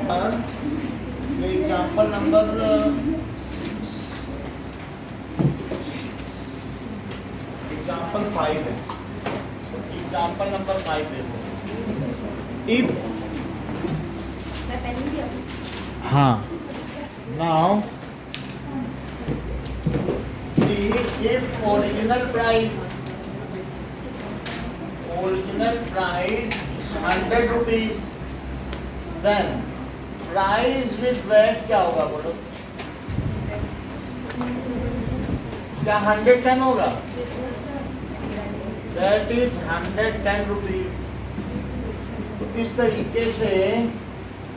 Example number 5 है। Example number 5 देखो। If हाँ now if original price 100 rupees, then price with VAT क्या होगा बोलो? क्या 110 होगा? That is 110 rupees। तो इस तरीके से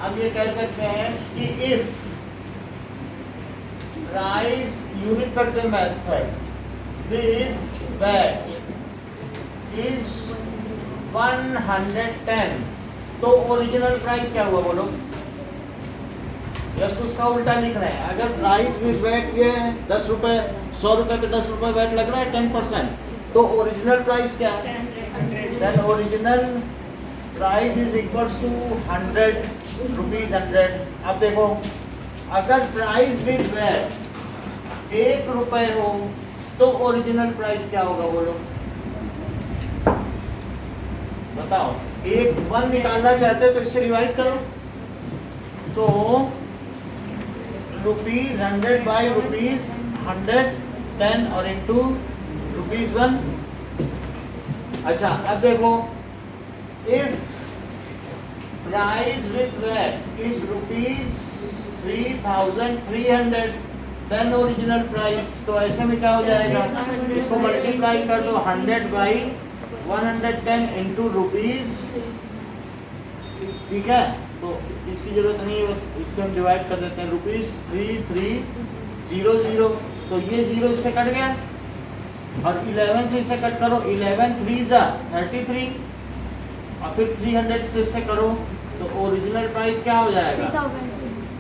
अब ये कह सकते हैं कि if price unit factor method with VAT is 110, तो ओरिजिनल प्राइस क्या हुआ बोलो? जस्ट उसका उल्टा लिख रहे हैं। अगर प्राइस विद वैट ये है 10 रुपए, 100 रुपए पे 10 रुपए वैट लग रहा है 10%, तो ओरिजिनल प्राइस क्या है? Then original price is equals to 100 rupees 100। अब देखो अगर प्राइस विद वैट 1 रुपए हो तो ओरिजिनल प्राइस क्या होगा बोलो? बताओ। 1 निकालना चाहते हो तो इससे डिवाइड करो, तो ₹100 बाई ₹110 और इंटू ₹1। अच्छा अब देखो if price with VAT is ₹3,300, then original price, तो ऐसे में क्या हो जाएगा? इसको मल्टीप्लाई कर दो 100 बाई 110 इंटू ₹। ठीक है, तो इसकी जरूरत नहीं है, बस इससे हम डिवाइड कर देते हैं। ₹3300, तो ये 0 इससे कट गया और 11 से इसे कट करो, 11 3 जा 33 और फिर 300 से इसे करो, तो ओरिजिनल प्राइस क्या हो जाएगा?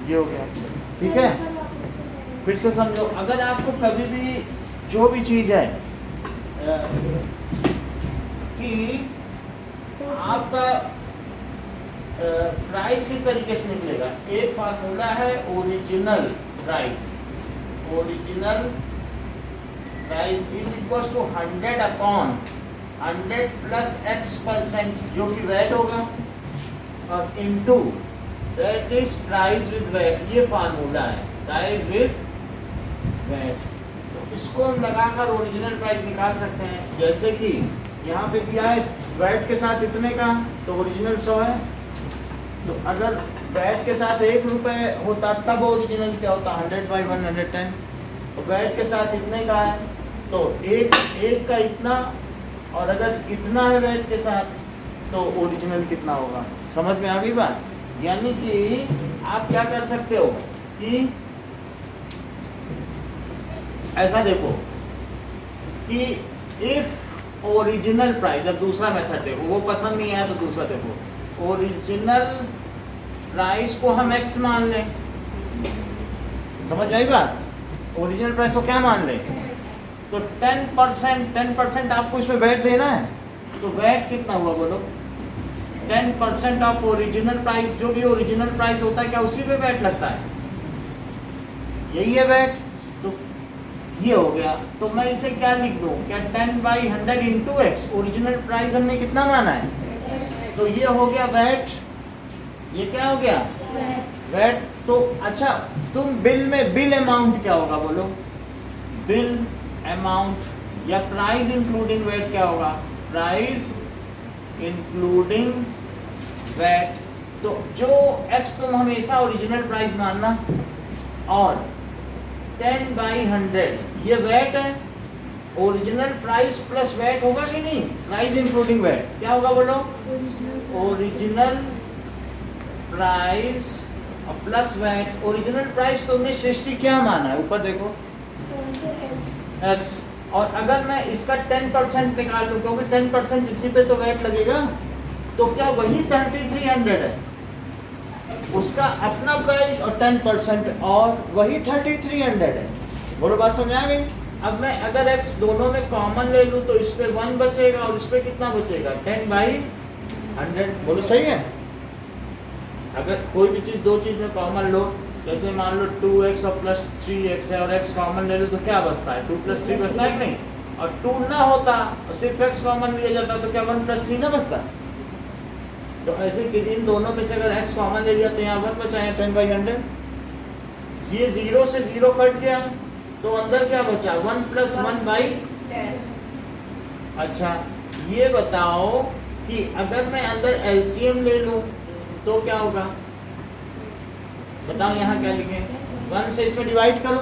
ये हो गया। ठीक है, फिर से समझो। अगर आपको कभी भी जो भी चीज़ है कि आपका प्राइस किस तरीके से निकलेगा, एक फार्मूला है original price is equal to 100 upon 100 plus x% जो कि वैट होगा और into that is price with VAT. ये फार्मूला है प्राइस विद वैट। तो इसको हम लगाकर ओरिजिनल प्राइस निकाल सकते हैं। जैसे कि यहाँ पे दिया है वैट के साथ इतने का, तो ओरिजिनल 100 है। तो अगर वैट के साथ 1 रुपए होता तब ओरिजिनल क्या होता? 100 बाई 110। तो वैट के साथ इतने का है तो एक का इतना, और अगर इतना है वैट के साथ तो ओरिजिनल कितना होगा? समझ में आ गई बात? यानी कि आप क्या कर सकते हो कि ऐसा देखो कि इफ ओरिजिनल प्राइस, अब दूसरा मेथड देखो, वो पसंद नहीं आया तो दूसरा देखो। ओरिजिनल प्राइस को हम x मान लें, समझ आई बात? ओरिजिनल प्राइस को क्या मान लें? तो 10% आपको इसमें वैट देना है, तो वैट कितना हुआ बोलो? 10% ऑफ ओरिजिनल प्राइस। जो भी ओरिजिनल प्राइस होता है क्या उसी पे वैट लगता है? यही है वैट। तो ये हो गया, तो मैं इसे क्या लिख दूं? क्या 10 by 100 into x. Original price हमने कितना माना है? तो ये हो गया वैट। ये क्या हो गया? वैट। तो अच्छा, तुम बिल अमाउंट क्या होगा बोलो? बिल अमाउंट या प्राइस इंक्लूडिंग वैट क्या होगा? Price including VAT. तो जो एक्स तुम हमेशा ओरिजिनल प्राइस मानना, और 10 बाई 100 ये वैट है। ओरिजिनल प्राइस प्लस वैट होगा कि नहीं? प्राइस इंक्लूडिंग वैट क्या होगा बोलो? ओरिजिनल प्राइस और प्लस वैट। ओरिजिनल प्राइस तुमने 60 क्या माना है? ऊपर देखो एक्स। और अगर मैं इसका 10% निकाल लूँ, क्योंकि 10% इसी पे तो वैट लगेगा, तो क्या वही 3300 है? उसका अपना प्राइस और 10% और वही 3300 है। बोलो बात समझ आ गई? अब मैं अगर x दोनों में कॉमन ले लूँ तो इस पे 1 बचेगा और इस पे कितना बचेगा? 10 बाई 100। बोलो सही है? अगर कोई भी चीज़ दो चीज़ में कॉमन लो, जैसे मान लो 2x और प्लस 3x है और x कॉमन ले लो तो क्या बचता है? 2 + 3 बचता है कि नहीं? और 2 ना होता और सिर्फ x कॉमन लिया जाता तो क्या 1 + 3 ना बचता? तो ऐसे कि इन दोनों में से अगर x कॉमन ले लिया तो यहाँ 1 बचा है 10/100। ये 0 से 0 कट गया तो अंदर क्या बचा? 1 + 1/10। अच्छा ये बताओ कि अगर मैं अंदर एलसीएम ले लूं तो क्या होगा? बताओ यहाँ क्या लिखें? 1 से इसमें डिवाइड करो।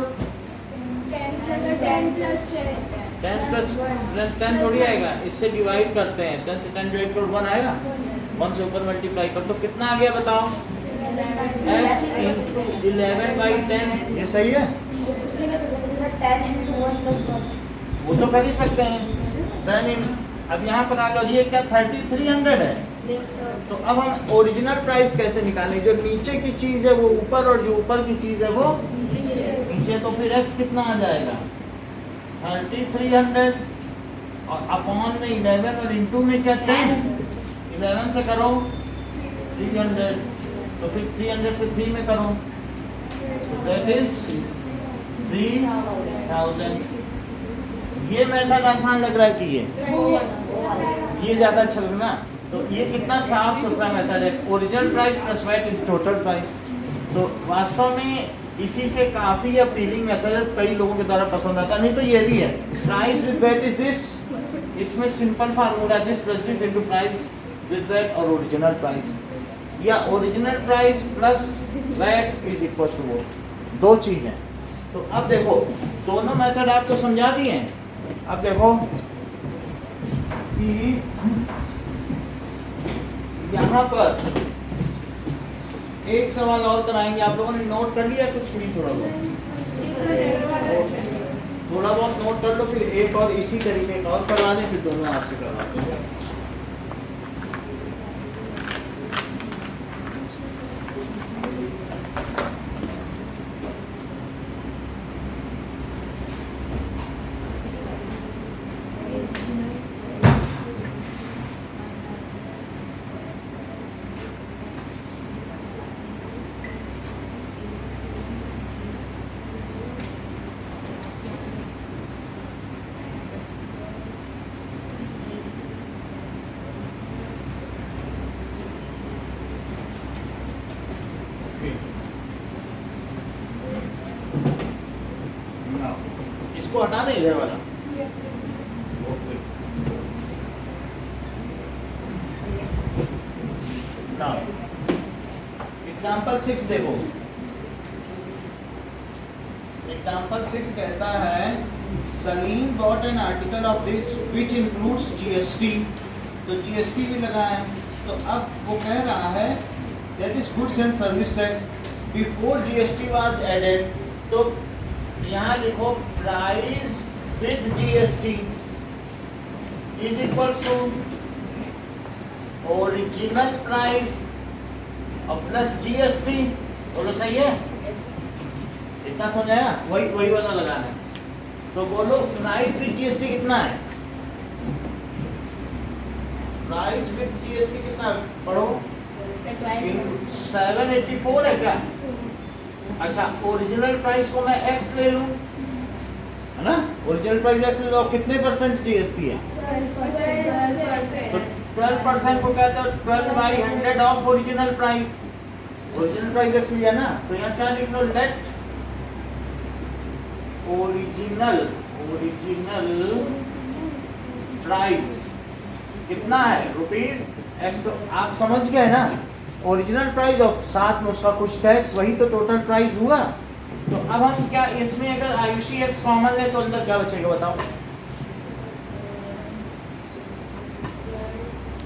10 थोड़ी आएगा, इससे डिवाइड करते हैं। 10 से 10 डिवाइड करो 1 आएगा। 1 से ऊपर मल्टीप्लाई करो तो कितना आ गया बताओ? x × 11/10। ये सही है? वो तो कर ही सकते हैं। अब यहाँ पर आ जाओ, ये क्या 3300 है? तो अब हम ओरिजिनल प्राइस कैसे निकालें? जो नीचे की चीज़ है वो ऊपर और जो ऊपर की चीज़ है वो नीचे। तो फिर x कितना आ जाएगा? 3300 और अपॉन में 11 और इंटू में क्या 10। 11 से करो 300 तो फिर 300 से 3 में करो तो दैट इज 3000। ये मेथड आसान लग रहा है कि ये ज़्यादा अच्छा लग रहा है। तो ये कितना साफ सुथरा मेथड है। Original price plus VAT is total price. तो वास्तव में इसी से काफ़ी अपीलिंग मेथड कई लोगों के द्वारा पसंद आता। नहीं तो ये भी है, price with VAT is this. इसमें simple formula this plus this into price with VAT और ओरिजिनल प्राइस, या original price plus VAT is equal to वो दो चीज़ हैं। तो अब देखो दोनों मेथड आपको समझा दिए हैं। अब देखो कि यहाँ पर एक सवाल और कराएंगे। आप लोगों ने नोट कर लिया कुछ नहीं? थोड़ा बहुत नोट कर लो, फिर एक और इसी तरीके का और करवा दें, फिर दोनों आपसे करवाते हैं। इसको हटा दें इधर वाला। एग्जाम्पल 6 देखो। एग्जाम्पल 6 कहता है Salim bought an article of this which includes GST. तो जीएसटी भी लगा है। तो अब वो कह रहा है that is goods and service tax before GST was added. तो यहाँ लिखो price with GST is equals to original price और प्लस जीएसटी। बोलो सही है? इतना समझाया? वही वाला लगाना है। तो बोलो प्राइस विद जीएसटी कितना है? प्राइस विद जीएसटी कितना पढ़ो? 784 है क्या? अच्छा ओरिजिनल प्राइस को मैं x ले लूं, है ना? ओरिजिनल प्राइस x ले लो, कितने % जीएसटी है? 12%। तो 12% को कहते हैं 12/100 of original price. Original price x लिया ना, तो यहाँ क्या लिख लो? लेट ओरिजिनल प्राइस कितना है? ₹x। तो आप समझ गए ना, ओरिजिनल प्राइस और साथ में उसका कुछ टैक्स, वही तो टोटल प्राइस हुआ। तो अब हम क्या इसमें अगर आयुषी x कॉमन ले तो अंदर क्या बचेगा बताओ?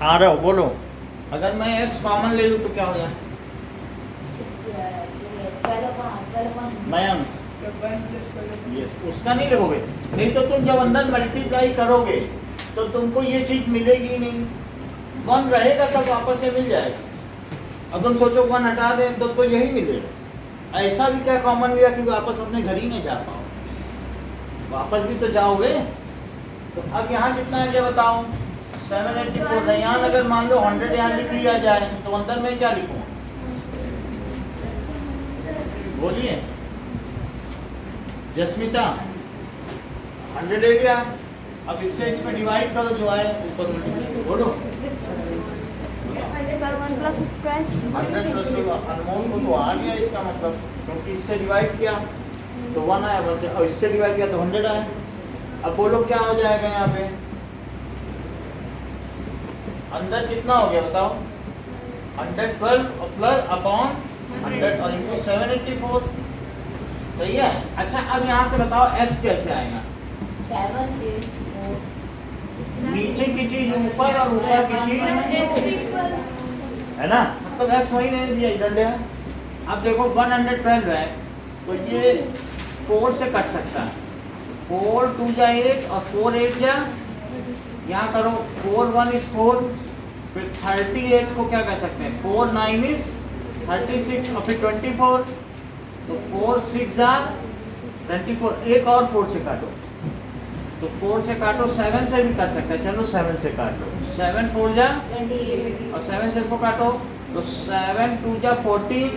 आ रहे हो? बोलो। अगर मैं x कॉमन ले लूँ तो क्या हो जाए? मयंक यस, उसका नहीं लिखोगे। नहीं तो तुम जब अंदर मल्टीप्लाई करोगे तो तुमको ये चीज मिलेगी नहीं। 1 रहेगा तब वापस से मिल जाएगा। अब तुम सोचो 1 हटा दें तो यही मिलेगा। ऐसा भी क्या कॉमन लिया कि वापस अपने घर ही नहीं जा पाओ? वापस भी तो जाओगे। तो अब यहाँ कितना है क्या बताओ? 784। यहाँ अगर मान लो 100 यहाँ लिख लिया जाए तो अंदर में क्या लिखूँ? बोलिए जस्मिता 100 ले लिया, अब इससे इसमें डिवाइड करो जो आए ऊपर मल्टीप्लाई बोलो 100 प्लस अनमोल को तो आ गया इसका मतलब, क्योंकि इससे डिवाइड किया तो 1 आया 1 से, और इससे डिवाइड किया तो 100 आया। अब बोलो क्या हो जाएगा यहाँ पे, अंदर कितना हो गया बताओ, 112 प्लस अपॉन 100 और इंटू 784, सही है। अच्छा अब यहाँ से बताओ x कैसे आएगा, 7 8 4 नीचे की चीज ऊपर और ऊपर की चीज है ना, मतलब x वही नहीं दिया इधर ले। अब देखो 112 है तो ये 4 से कट सकता है, 4 2 जा 8 और 4 8 जा, यहाँ करो 4 1 इज 4, फिर 38 को क्या कह सकते हैं 4 9 इज 36 और फिर 24, तो 4 6 जा 24, एक और 4 से काटो, तो 4 से काटो, 7 से भी काट सकते हैं, चलो 7 से काट लो, 7 4 जा 28 और 7 से इसको काटो, तो 7 2 जा 14,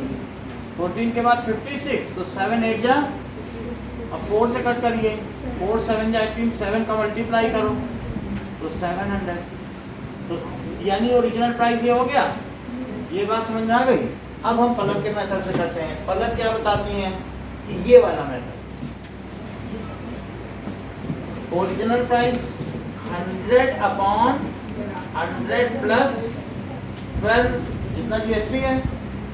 14 के बाद 56, तो 7 8 जा, अब 4 से कट करिए, 4 7 जा 18, 7 का मल्टीप्लाई करो तो 700, तो यानी ओरिजिनल प्राइस ये हो गया। ये बात समझ में आ गई। अब हम पलक के मेथड से करते हैं। पलक क्या बताती हैं कि ये वाला method, original price 100 upon 100 plus 12 जितना जीएसटी है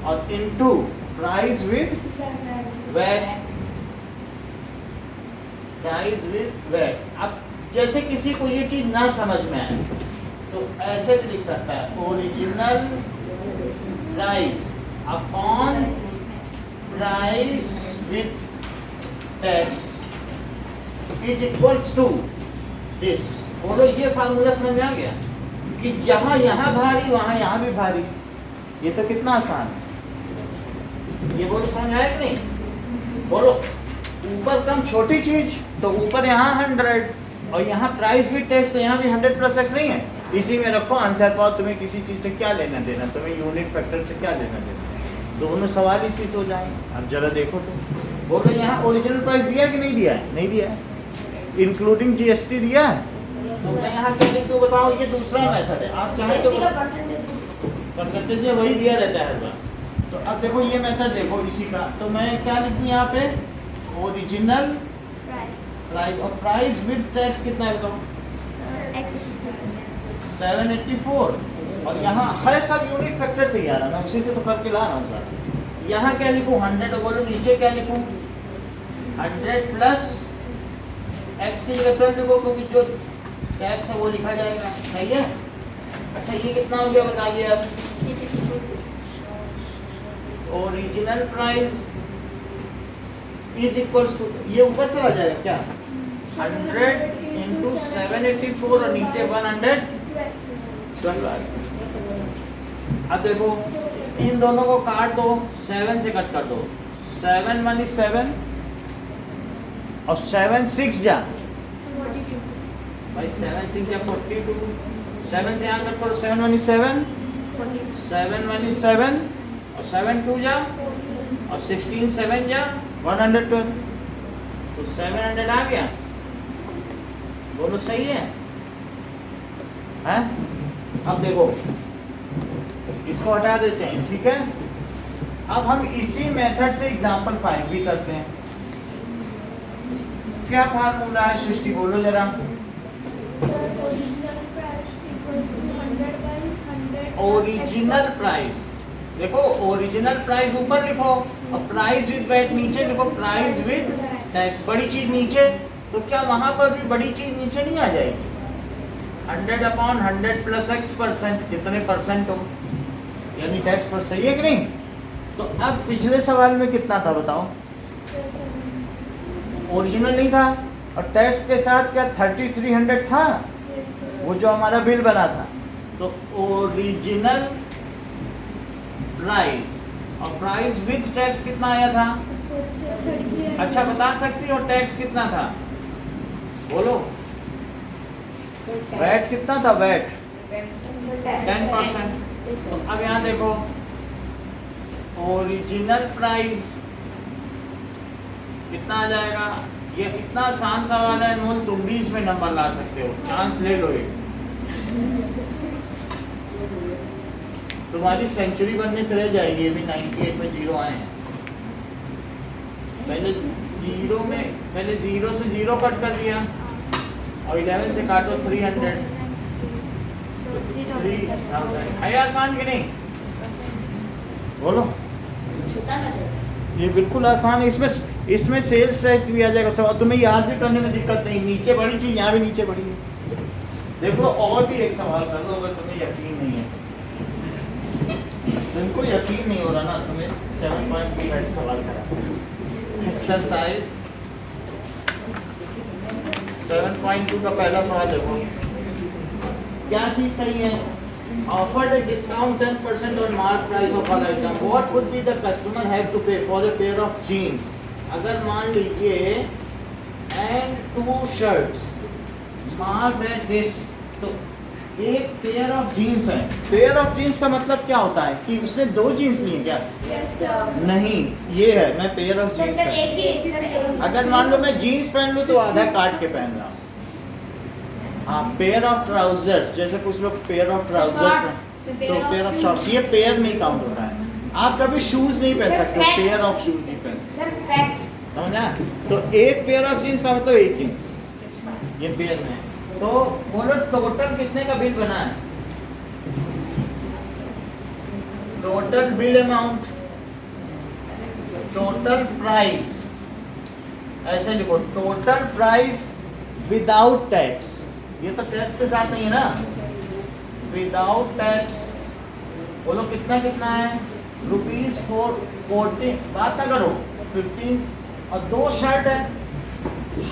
और into price with VAT, price with VAT. अब जैसे किसी को ये चीज ना समझ में आए तो ऐसे भी लिख सकता है, original price upon price with tax is equals to this. बोलो ये फार्मूला समझ में आ गया कि जहां यहां भारी वहां यहां भी भारी, ये तो कितना आसान है, ये बोलो समझ आया कि नहीं। बोलो ऊपर कम छोटी चीज तो ऊपर यहाँ 100 और यहाँ प्राइस विद टैक्स तो यहाँ भी 100 प्लस एक्स नहीं है, इसी में रखो आंसर पाओ। तुम्हें किसी चीज से क्या लेना देना, तुम्हें यूनिट फैक्टर से क्या लेना देना, दोनों सवाल इसी से हो जाएंगे। अब जरा देखो तो बोलो यहाँ ओरिजिनल प्राइस दिया है कि नहीं दिया है, नहीं दिया है, इंक्लूडिंग जीएसटी दिया है, तो मैं यहाँ क्या लिख दूँ बताओ, ये दूसरा मेथड है। आप चाहे तो परसेंटेज में वही दिया रहता है हर बार। तो अब देखो ये मेथड देखो इसी का, तो मैं क्या लिख दूँ यहाँ पे, ओरिजिनल प्राइस और प्राइस विद टैक्स कितना है बताओ 784, और यहाँ है सब यूनिट फैक्टर से ही आ रहा, मैं उसी से तो करके ला रहा हूँ सर। यहाँ क्या लिखूँ 100, बोलो नीचे क्या लिखूँ 100 प्लस एक्स की जगह 12 लिखो, क्योंकि जो टैक्स है वो लिखा जाएगा, सही है। अच्छा ये कितना हो गया बताइए अब, original price is equals to, ये ऊपर चला जाएगा क्या 100 इंटू 784 और नीचे 112। अब देखो इन दोनों को काट दो, 7 से कट कर दो, 7 1 is 7 और 7 6 जा भाई 7 6 जा 42, 7 से यहाँ कट करो, 7 1 is 7, 7 1 is 7 और 7 2 जा और 16 7 जा 112, तो 700 आ गया। बोलो सही है, हैं? अब देखो इसको हटा देते हैं, ठीक है। अब हम इसी मेथड से एग्जांपल फाइंड भी करते हैं। क्या फार्मूला है सृष्टि, बोलो जरा। ओरिजिनल प्राइस, देखो ओरिजिनल प्राइस ऊपर लिखो और प्राइस विद वैट नीचे लिखो, प्राइस विद टैक्स, बड़ी चीज नीचे, तो क्या वहां पर भी बड़ी चीज नीचे नहीं आ जाएगी, 100 अपॉन 100 प्लस एक्स परसेंट, जितने परसेंट हो यानी टैक्स पर, सही है कि नहीं। तो अब पिछले सवाल में कितना था बताओ, ओरिजिनल नहीं था और टैक्स के साथ क्या 3300 था, वो जो हमारा बिल बना था। तो ओरिजिनल प्राइस और प्राइस विद टैक्स कितना आया था, अच्छा बता सकती हो टैक्स कितना था, बोलो वैट कितना था, वैट 10%। अब यहाँ देखो ओरिजिनल प्राइस कितना आ जाएगा? ये इतना आसान सवाल है अनमोल, तुम भी इसमें नंबर ला सकते हो, चांस ले लो एक। तुम्हारी सेंचुरी बनने से रह जाएगी, अभी 98 में 0 आए हैं। पहले 0 से 0 कट कर दिया और 11 से काटो 300, 3000। है आसान कि नहीं? बोलो। ये बिल्कुल आसान है। इसमें सेल्स टैक्स भी आ जाएगा सवाल, तुम्हें याद भी करने में दिक्कत नहीं। नीचे बड़ी चीज, यहाँ भी नीचे बड़ी है। देखो और भी एक सवाल कर लो अगर तुम्हें यकीन नहीं है। तुमको यकीन नहीं हो रहा ना, तुम्हें 7.2 का सवाल करा। एक्सरसाइज 7.2 का पहला सवाल देखो, क्या चीज कही है? Offered a discount 10% on mark price of all item. What would be the customer have to pay for a pair of jeans? अगर मान लीजिए and 2 shirts marked at this, तो एक पेयर ऑफ जीन्स है। पेयर ऑफ जीन्स का मतलब क्या होता है कि उसने 2 जीन्स लिए क्या? नहीं, ये है मैं पेयर ऑफ जीन्स। अगर मान लो मैं जीन्स पहन लूँ तो आधा काट के पहन रहा हूँ। हाँ, पेयर ऑफ ट्राउजर्स, जैसे कुछ लोग पेयर ऑफ ट्राउजर्स, तो पेयर ऑफ शॉर्ट्स, ये पेयर नहीं काउंट होता है। आप कभी शूज नहीं पहन सकते, पेयर ऑफ शूज ही पहन सकते, समझा? तो एक पेयर ऑफ जीन्स का मतलब 8 जीन्स, ये पेयर में है। तो बोलो टोटल कितने का बिल बना है? Total bill amount, total price, ऐसे लिखो, टोटल प्राइस विदाउट टैक्स। ये तो टैक्स के साथ नहीं है ना, विदाउट टैक्स। बोलो कितना कितना है? ₹40। बात ना करो, 15 और 2 शर्ट है,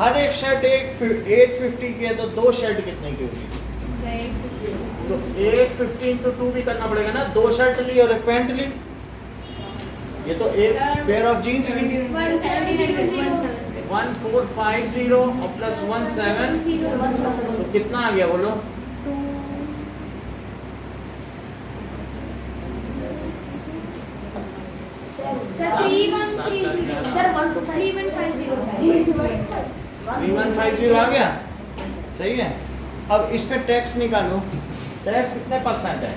हर एक शर्ट 850 की है, तो 2 शर्ट कितने की होगी? तो 850 तो 2 भी करना पड़ेगा ना। 2 शर्ट ली और एक पैंट ली, ये तो एक पेयर ऑफ जीन्स ली। 1450 और प्लस 17, तो कितना आ गया बोलो? सर 3150 आ गया, सही है। अब इस पे टैक्स निकालो। टैक्स कितने परसेंट है?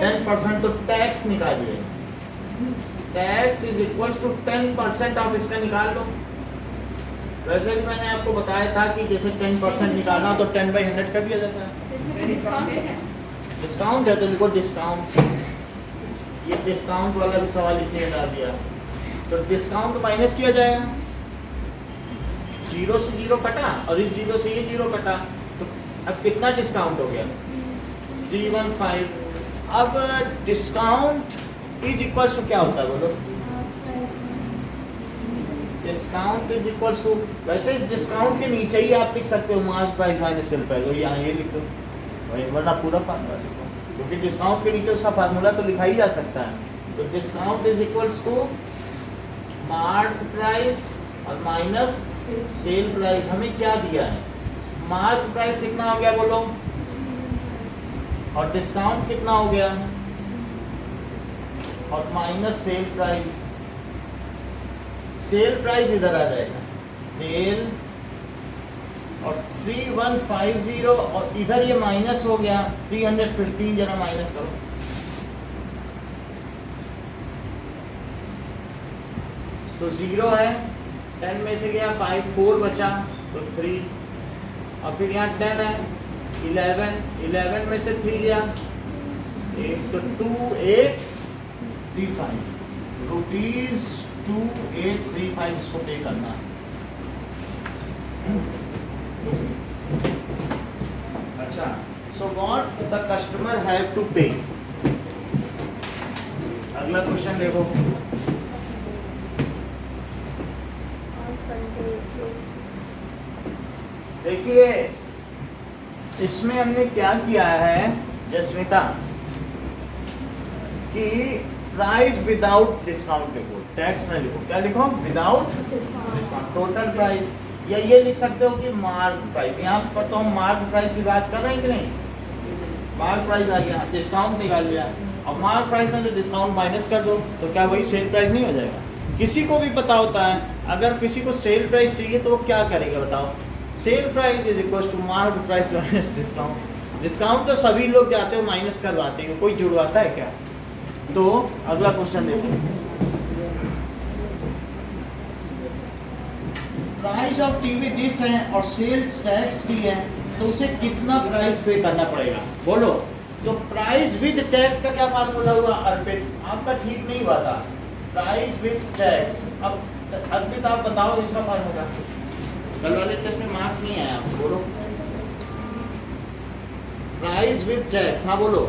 10%। तो टैक्स निकालिए, tax is equal to 10% of इसका निकाल लो। वैसे भी मैंने आपको बताया था कि जैसे 10% निकालना तो 10/100 कर दिया जाता है। डिस्काउंट है तो लिखो डिस्काउंट। ये डिस्काउंट वाला भी सवाल इसे हटा दिया, तो डिस्काउंट माइनस किया जाएगा। 0 से 0 कटा और इस 0 से ये 0 कटा, तो अब कितना डिस्काउंट हो गया? 315। अब डिस्काउंट इज इक्वल टू क्या होता है बोलो? डिस्काउंट इज इक्वल टू, वैसे इस डिस्काउंट के नीचे ही आप लिख सकते हो mark price minus sale price, और यहाँ ये लिख दो, वरना पूरा फार्मूला लिखो, क्योंकि डिस्काउंट के नीचे उसका फार्मूला तो लिखा ही जा सकता है। तो discount is equals to mark price और माइनस सेल प्राइस। हमें क्या दिया है? मार्क प्राइस कितना हो गया बोलो, और डिस्काउंट कितना हो गया, और minus sale price. Sale price इधर आ जाएगा, सेल और 3150 और इधर ये माइनस हो गया 315, जरा माइनस करो। तो 0 है, 10 में से गया 5, 4 बचा तो 3, और फिर यहाँ 10 है, 11 में से 3 गया 8, तो 2835 रुपीज 2835 इसको पे करना। अच्छा, so what the customer have to pay. अगला क्वेश्चन देखो, देखिए इसमें हमने क्या किया है जसमिता, कि प्राइस विदाउट डिस्काउंट लिखो, टैक्स ना लिखो। क्या लिखो? विदाउट डिस्काउंट, टोटल प्राइस, या ये लिख सकते हो कि मार्क प्राइस। यहाँ पर तो हम मार्क प्राइस की बात कर रहे हैं कि नहीं? मार्क प्राइस आ गया, डिस्काउंट निकाल लिया, अब मार्क प्राइस में से डिस्काउंट माइनस कर दो, तो क्या वही सेल प्राइस नहीं हो जाएगा? किसी को भी पता होता है, अगर किसी को सेल प्राइस चाहिए तो वो क्या करेगा बताओ? Sale price is equal to market price minus discount. Discount तो सभी लोग जाते हो माइनस करवाते हैं, कोई जुड़वाता है क्या? तो अगला क्वेश्चन देखो, प्राइस ऑफ टीवी दिस है और सेल्स टैक्स भी है, तो उसे कितना प्राइस पे करना पड़ेगा बोलो? तो प्राइस विद टैक्स का क्या फार्मूला हुआ अर्पित? आपका ठीक नहीं हुआ था, प्राइस विद टैक्स। अब अर्पित आप बताओ इसका फार्मूला। कल वाले टेस्ट में मार्क्स नहीं आया, आप बोलो प्राइस विद टैक्स। हाँ बोलो,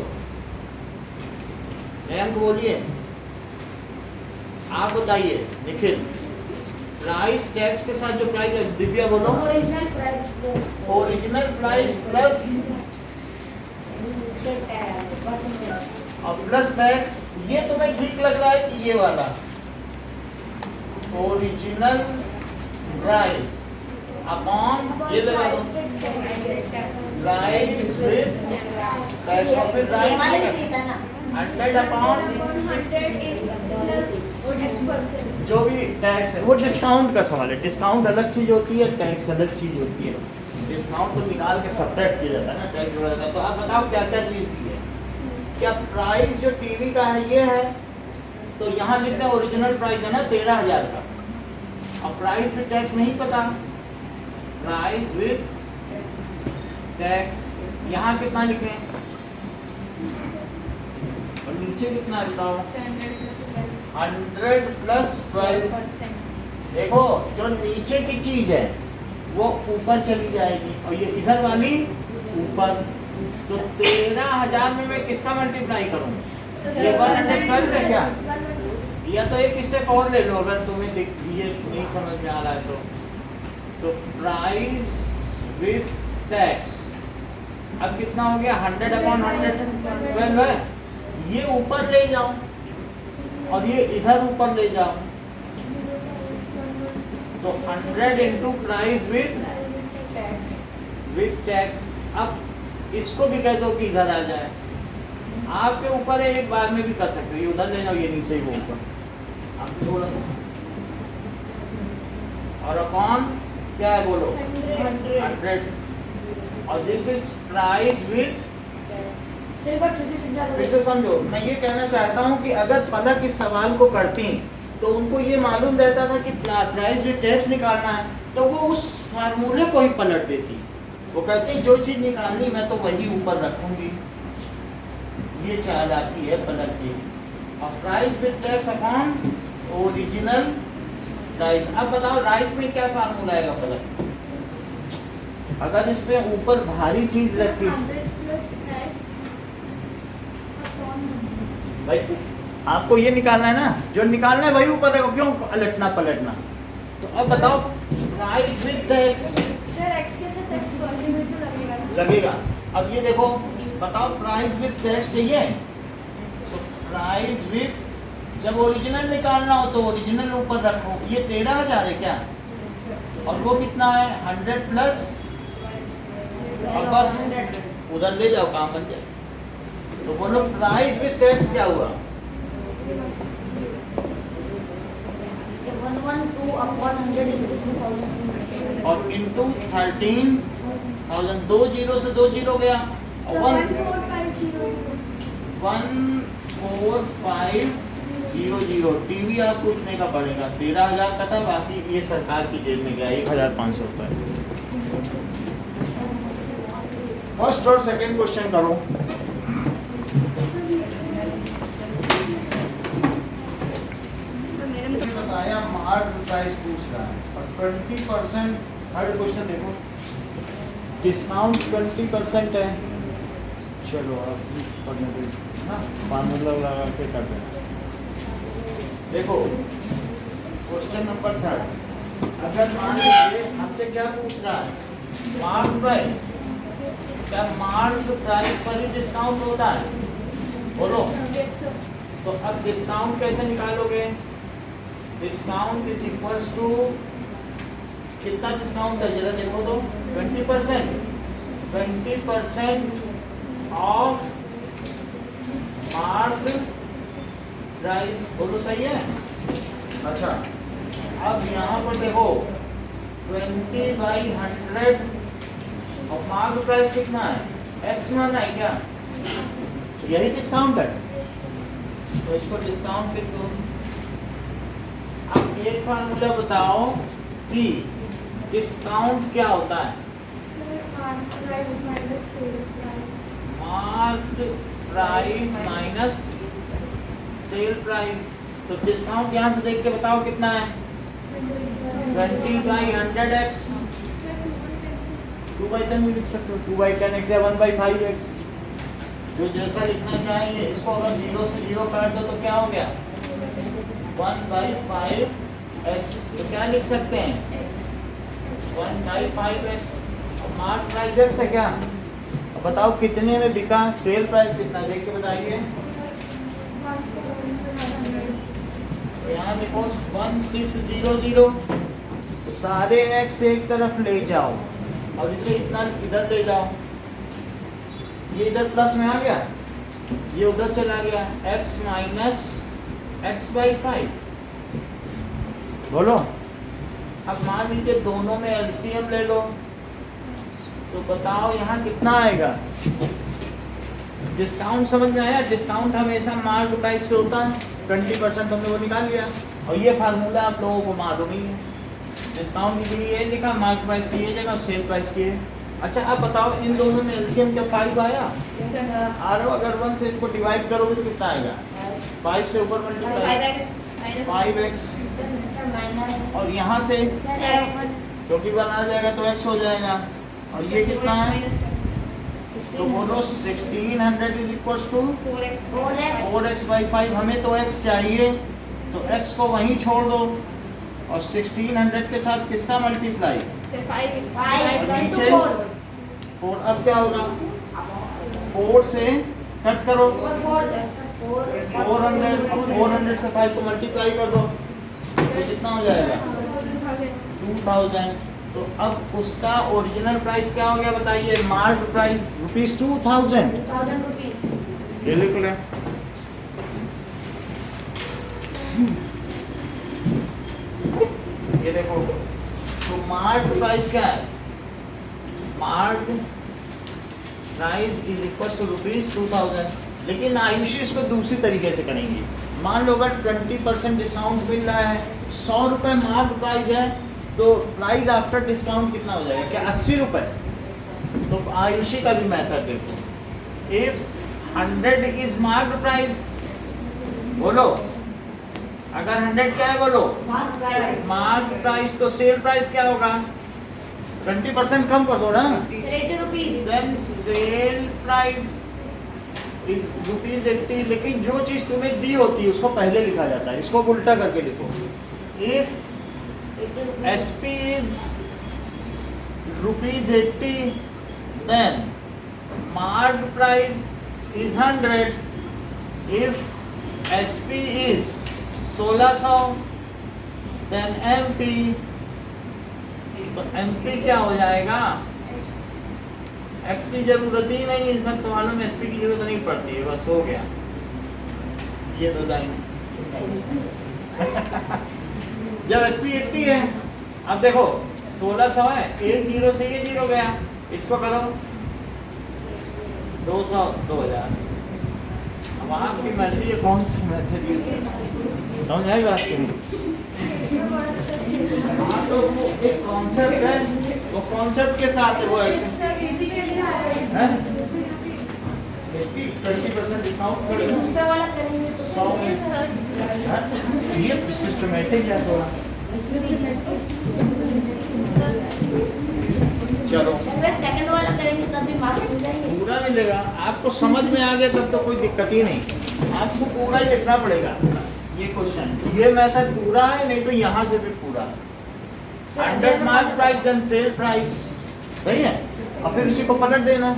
मयंक बोलिए, आप बताइए निखिल। प्राइस टैक्स के साथ जो प्राइस है, दिव्या बोलो। Original price plus original price plus percentage और प्लस टैक्स। ये तुम्हें ठीक लग रहा है कि ये वाला ओरिजिनल प्राइस अपॉन ये लगा दो प्राइस विद टैक्स और फिर ये वाला भी राइट सही था ना 100 अपॉन 100% जो भी टैक्स है। वो डिस्काउंट का सवाल है, डिस्काउंट अलग चीज होती है, टैक्स अलग चीज होती है। डिस्काउंट तो निकाल के सब्ट्रैक्ट किया जाता है ना, टैक्स जोड़ा जाता है। तो आप बताओ क्या क्या चीज दी है? क्या प्राइस जो टीवी का है ये है, तो यहाँ लिखते हैं ओरिजिनल प्राइस है ना 13,000 का, और प्राइस विद टैक्स नहीं पता, प्राइस विद टैक्स यहाँ कितना लिखें और नीचे कितना है बताओ? 100 प्लस 12। देखो जो नीचे की चीज है वो ऊपर चली जाएगी और ये इधर वाली ऊपर। तो 13,000 में मैं किसका मल्टीप्लाई करूँ? ये 112 है क्या? या तो एक स्टेप और ले लो अगर तुम्हें ये नहीं समझ में आ रहा है तो प्राइस विद टैक्स अब कितना हो गया? 100 अपॉन 112 है। ये ऊपर ले जाओ और ये इधर ऊपर ले जाओ, तो 100 इंटू प्राइस विद टैक्स। अब इसको भी कह दो कि इधर आ जाए, आपके ऊपर है, एक बार में भी कर सकते हो, ये उधर ले जाओ, ये नीचे ही वो ऊपर, आप थोड़ा सा। और अपॉन क्या है बोलो? 100। और दिस इज प्राइस विद। फिर से समझो, मैं ये कहना चाहता हूँ कि अगर पलक इस सवाल को करती तो उनको ये मालूम रहता था कि प्राइस विद टैक्स निकालना है, तो वो उस फार्मूले को ही पलट देती। वो कहती जो चीज़ निकालनी मैं तो वही ऊपर रखूंगी। ये चाल आती है पलट की। और price with tax upon original price. अब बताओ राइट में क्या फार्मूला आएगा पलट? अगर इस पे ऊपर भारी चीज रखी भाई, आपको ये निकालना है ना, जो निकालना है वही ऊपर रखो, क्यों पलटना पलटना? तो अब बताओ प्राइस विद टैक्स लगेगा। अब ये देखो, बताओ प्राइस विद टैक्स चाहिए, तो प्राइस विद, जब ओरिजिनल निकालना हो तो ओरिजिनल ऊपर रखो। ये 13,000 है क्या? और वो कितना है? 100 प्लस, और बस उधर ले जाओ, काम बन जाए। तो बोलो प्राइस विद टैक्स क्या हुआ? 112 अपॉन 100 into 2000 और इंटू 13,000, 2 जीरो से 2 जीरो गया, और 14500। टीवी आपको इतने का पड़ेगा, 13,000 का था, बाकी ये सरकार की जेब में गया 1,500 रुपये। फर्स्ट और सेकंड क्वेश्चन करो। बताया मार्क प्राइस पूछ रहा है और 20%। थर्ड क्वेश्चन देखो, डिस्काउंट 20% है। चलो आप पढ़ने दो ना, फार्मूला लगा के कर देना। देखो क्वेश्चन नंबर 3, अगर मान लीजिए हमसे क्या पूछ रहा है? Mark price. क्या मार्क प्राइस पर ही डिस्काउंट होता है? बोलो। तो अब डिस्काउंट कैसे निकालोगे? डिस्काउंट इज इक्वल्स टू, कितना डिस्काउंट है जरा देखो तो? 20%। 20% ऑफ मार्क प्राइस, बोलो सही है? अच्छा, अब यहाँ पर देखो 20/100 और मार्क प्राइस कितना है, एक्स माना है क्या, यही डिस्काउंट है, तो इसको डिस्काउंट लिख दो। अब एक फार्मूला बताओ कि डिस्काउंट क्या होता है। Mark price minus sale price. तो डिस्काउंट यहाँ से देख के बताओ कितना है, 20/100x, 2/10 भी लिख सकते हो, 2/10x या 1/5x, जो जैसा लिखना चाहिए। इसको अगर 0 से 0 काट दो तो क्या हो गया, 1/5x। तो क्या लिख सकते हैं, 1/5x। और मार्क प्राइस x है क्या, अब बताओ कितने में बिका, सेल प्राइस कितना है, देख के बताइए। यहाँ देखो 1600, सारे x एक तरफ ले जाओ और इसे इतना इधर ले जाओ, ये इधर प्लस में आ गया, ये उधर चला गया, x माइनस x/5। बोलो, अब मान लीजिए दोनों में एलसीएम ले लो, तो बताओ यहाँ कितना आएगा। डिस्काउंट समझ में आया, डिस्काउंट हमेशा मार्क प्राइस पे होता है, 20% हमने वो निकाल लिया। और ये फार्मूला आप लोगों को मालूम ही है, डिस्काउंट के लिए ये लिखा, मार्क प्राइस की ये जगह, सेल प्राइस की है। अच्छा, अब बताओ इन दोनों में एलसीएम क्या 5 आया, आ रहा हो, अगर 1 से इसको डिवाइड करोगे तो कितना आएगा, 5 से ऊपर मल्टीप्लाई 5x, और यहाँ से क्योंकि 1 आ जाएगा तो x हो जाएगा, और ये कितना है, तो बोलो 1600 इज इक्वल टू 4x/5। हमें तो x चाहिए, तो x को वहीं छोड़ दो, और 1600 के साथ किसका मल्टीप्लाई, 4। अब क्या होगा, 4 से कट करो 400, और 400 से 5 को मल्टीप्लाई कर दो, तो कितना हो जाएगा 2000। तो अब उसका ओरिजिनल प्राइस क्या हो गया बताइए, मार्क प्राइस ₹2000। ये लिख लें, ये देखो, तो मार्क प्राइस क्या है, mark price is equal to ₹2000। लेकिन आयुषी इसको दूसरी तरीके से करेंगे। मान लो अगर 20% डिस्काउंट मिल रहा है, 100 रुपये मार्क प्राइस है, तो प्राइस आफ्टर डिस्काउंट कितना हो जाएगा, क्या 80 रुपये। तो आयुषी का भी मेथड देखो, इफ 100 इज मार्क प्राइस, बोलो अगर 100 क्या है, बोलो मार्क प्राइस, तो सेल प्राइस क्या होगा, 20% कम कर दो ना, देन सेल प्राइस इज ₹80। लेकिन जो चीज तुम्हें दी होती है उसको पहले लिखा जाता है, इसको उल्टा करके लिखो, if SP is ₹80, then marked price is 100. If SP is 1600, then MP, तो MP क्या हो जाएगा, X की जरूरत ही नहीं, इन सब सवालों में SP की जरूरत नहीं पड़ती है, बस हो गया ये 2 लाइन। जब SP 80 है, अब देखो 1600 है, 1 0 से ये 0 गया, इसको करो 200 2000। अब आपकी मर्जी है कौन सी मेथड यूज करना, समझ आई बात की। तो वो एक कॉन्सेप्ट है, वो कॉन्सेप्ट के साथ है वो ऐसे है, 20% डिस्काउंट दूसरा वाला करेंगे तो 100 ये सिस्टमेटिक है थोड़ा। चलो सेकंड वाला करेंगे तब भी मार्क्स मिल जाएंगे, पूरा मिलेगा, आपको समझ में आ गया तब तो कोई दिक्कत ही नहीं, आपको पूरा ही लिखना पड़ेगा ये क्वेश्चन। ये मेथड पूरा है, नहीं तो यहाँ से भी पूरा 100 mark price then sale price, सही है। अब फिर उसी को पलट देना।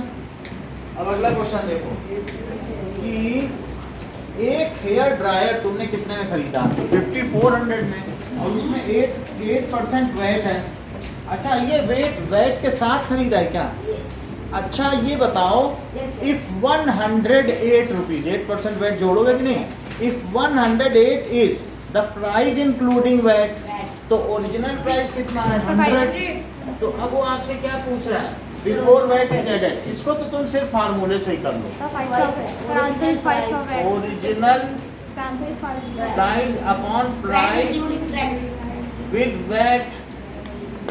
अब अगला क्वेश्चन देखो कि एक हेयर ड्रायर तुमने कितने में खरीदा, 5400 में, और उसमें 8% वेट है। अच्छा, ये वेट के साथ खरीदा है क्या? अच्छा ये बताओ, इफ 108 रुपीज, 8% वेट जोड़ोगे कि नहीं? If 108 is the price including VAT, तो ओरिजिनल प्राइस कितना है 100। तो अब वो आपसे क्या पूछ रहा है, बिफोर वैट इज एडेड। इसको तो तुम सिर्फ फार्मूले से ही कर लो, original price upon price with VAT,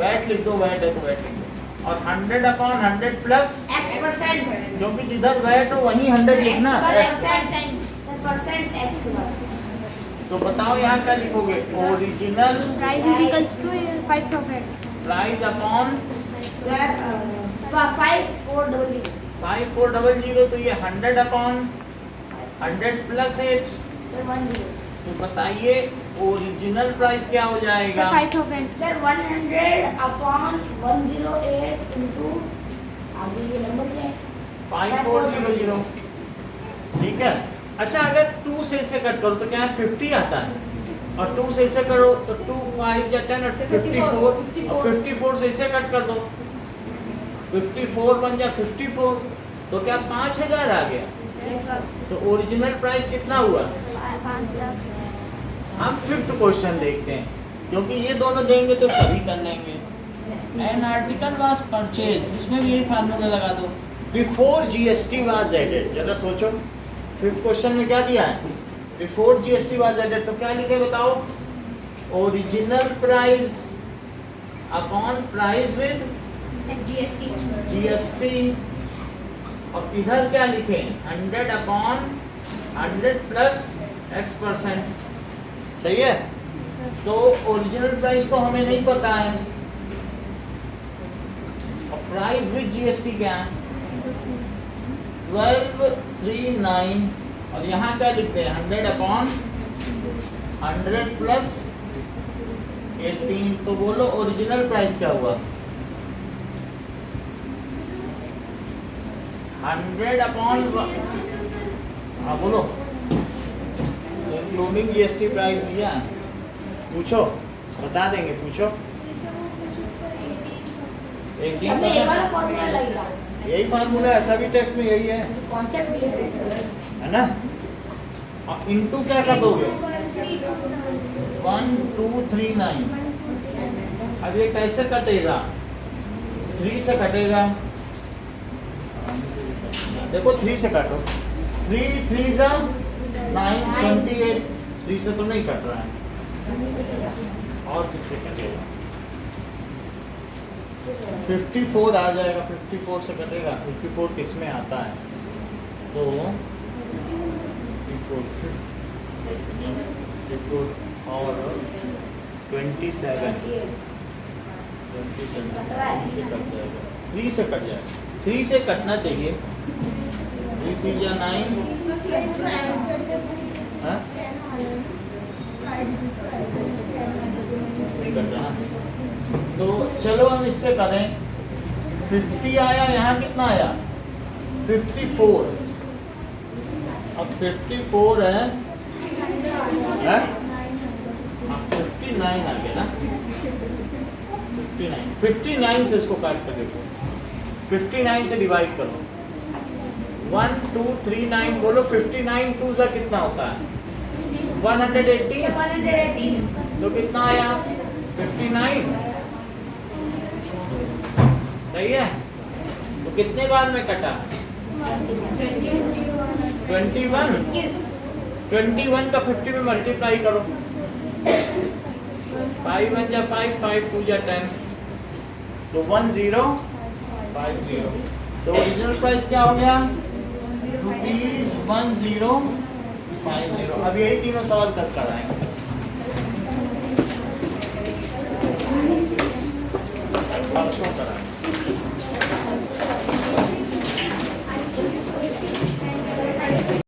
VAT लिख दो, वैट है तो वैट लिख दो, और 100 अपॉन 100 प्लस X%, क्योंकि जिधर वैट हो वहीं 100 लिखना x। परसेंट X के बाद तो बताओ यहाँ क्या लिखोगे, ओरिजिनल प्राइस अपॉन सर 5400 5400, तो ये 100 अपॉन 100 प्लस 8। सर 10 तो बताइए ओरिजिनल प्राइस क्या हो जाएगा, सर 100 अपॉन 108 इंटू आगे ये नंबर क्या है 5400। ठीक है। अच्छा अगर 2 से इसे कट करो तो क्या है 50 आता है, और 2 से इसे करो तो 2 5 या 10 और 54, और 54 से इसे कट कर दो, 54 बन जा 54, तो क्या 5000 आ गया। तो ओरिजिनल प्राइस कितना हुआ। हम 5th क्वेश्चन देखते हैं, क्योंकि ये दोनों देंगे तो सभी कर लेंगे। एन आर्टिकल वाज परचेज, इसमें भी यही फार्मूला लगा दो, बिफोर जीएसटी वाज एडेड। जरा सोचो 5th क्वेश्चन में क्या दिया है, बिफोर जीएसटी वाज एडेड, तो क्या लिखे बताओ, original price upon price with GST, और इधर क्या लिखे 100 अपॉन 100 प्लस x%। सही है। तो ओरिजिनल प्राइस तो हमें नहीं पता है, और प्राइस विद जीएसटी क्या है 1239, और यहाँ क्या लिखते हैं 100 अपॉन 100 प्लस 18। तो बोलो ओरिजिनल प्राइस क्या हुआ 100 अपॉन, हाँ बोलो, इंक्लूडिंग जीएसटी प्राइस दिया, पूछो बता देंगे, पूछो। 18% फॉर्मूला लगेगा, यही फार्मूला है, सभी टैक्स में यही है कॉन्सेप्ट है ना। और इनटू क्या कर दोगे 1239। अब ये कैसे कटेगा, 3 से कटेगा, देखो 3 से काटो, 3 3 जा 9 28, 3 से तो नहीं कट रहा है, और किससे कटेगा 54 आ जाएगा, 54 से कटेगा, 54 किस में आता है, तो 54 और 27 से कट जाएगा, 3 से कट जाएगा, 3 से कटना चाहिए, 3 3 या 9, हाँ नहीं कट रहा। तो चलो हम इससे करें, 50 आया, यहाँ कितना आया 54, अब 54 है, हाँ 59 आ गया ना, 59 से इसको काट कर देखो, 59 से डिवाइड करो, 1 2 3 9, बोलो 59 2 से कितना होता है 118, तो कितना आया 59। सही है। तो कितने बार में कटा 21 का 50 में मल्टीप्लाई करो, 5 1 जा 5, 5 2 जा 10, तो 1050। तो ओरिजिनल प्राइस क्या हो गया ₹1050। अब यही तीनों सवाल कट कराएंगे। परसों कराएंगे।